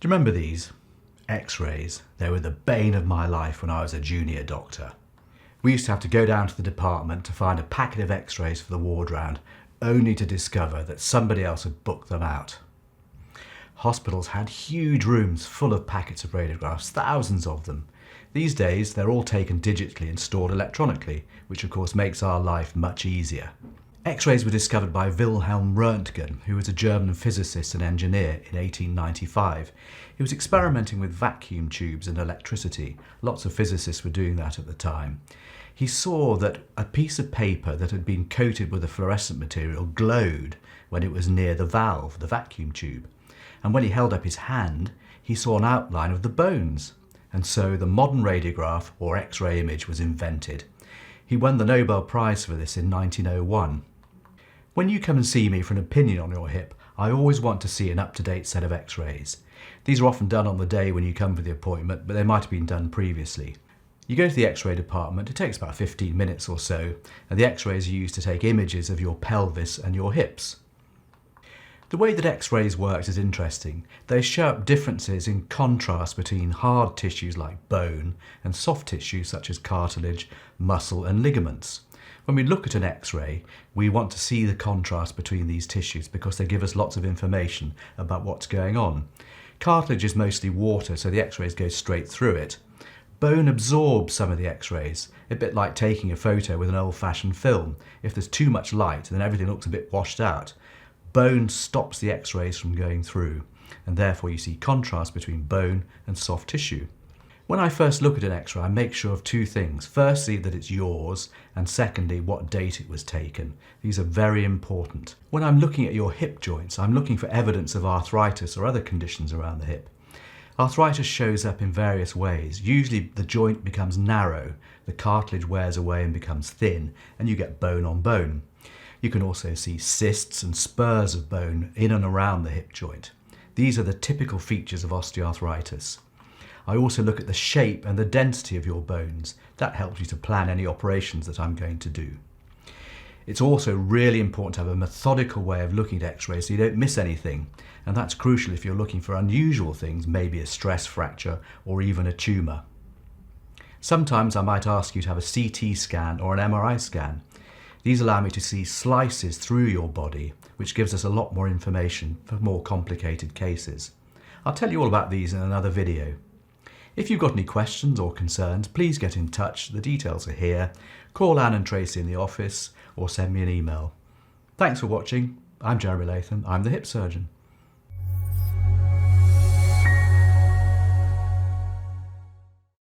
Do you remember these? X-rays. They were the bane of my life when I was a junior doctor. We used to have to go down to the department to find a packet of X-rays for the ward round, only to discover that somebody else had booked them out. Hospitals had huge rooms full of packets of radiographs, thousands of them. These days they're all taken digitally and stored electronically, which of course makes our life much easier. X-rays were discovered by Wilhelm Röntgen, who was a German physicist and engineer in 1895. He was experimenting with vacuum tubes and electricity. Lots of physicists were doing that at the time. He saw that a piece of paper that had been coated with a fluorescent material glowed when it was near the valve, the vacuum tube. And when he held up his hand, he saw an outline of the bones. And so the modern radiograph, or X-ray image, was invented. He won the Nobel Prize for this in 1901. When you come and see me for an opinion on your hip, I always want to see an up-to-date set of X-rays. These are often done on the day when you come for the appointment, but they might have been done previously. You go to the X-ray department, it takes about 15 minutes or so, and the X-rays are used to take images of your pelvis and your hips. The way that X-rays work is interesting. They show up differences in contrast between hard tissues like bone and soft tissues such as cartilage, muscle and ligaments. When we look at an X-ray, we want to see the contrast between these tissues because they give us lots of information about what's going on. Cartilage is mostly water, so the X-rays go straight through it. Bone absorbs some of the X-rays, a bit like taking a photo with an old-fashioned film. If there's too much light, then everything looks a bit washed out. Bone stops the X-rays from going through, and therefore you see contrast between bone and soft tissue. When I first look at an X-ray, I make sure of two things. Firstly, that it's yours, and secondly, what date it was taken. These are very important. When I'm looking at your hip joints, I'm looking for evidence of arthritis or other conditions around the hip. Arthritis shows up in various ways. Usually the joint becomes narrow, the cartilage wears away and becomes thin, and you get bone on bone. You can also see cysts and spurs of bone in and around the hip joint. These are the typical features of osteoarthritis. I also look at the shape and the density of your bones. That helps you to plan any operations that I'm going to do. It's also really important to have a methodical way of looking at X-rays so you don't miss anything. And that's crucial if you're looking for unusual things, maybe a stress fracture or even a tumour. Sometimes I might ask you to have a CT scan or an MRI scan. These allow me to see slices through your body, which gives us a lot more information for more complicated cases. I'll tell you all about these in another video. If you've got any questions or concerns, please get in touch. The details are here. Call Anne and Tracy in the office or send me an email. Thanks for watching. I'm Jeremy Latham. I'm the hip surgeon.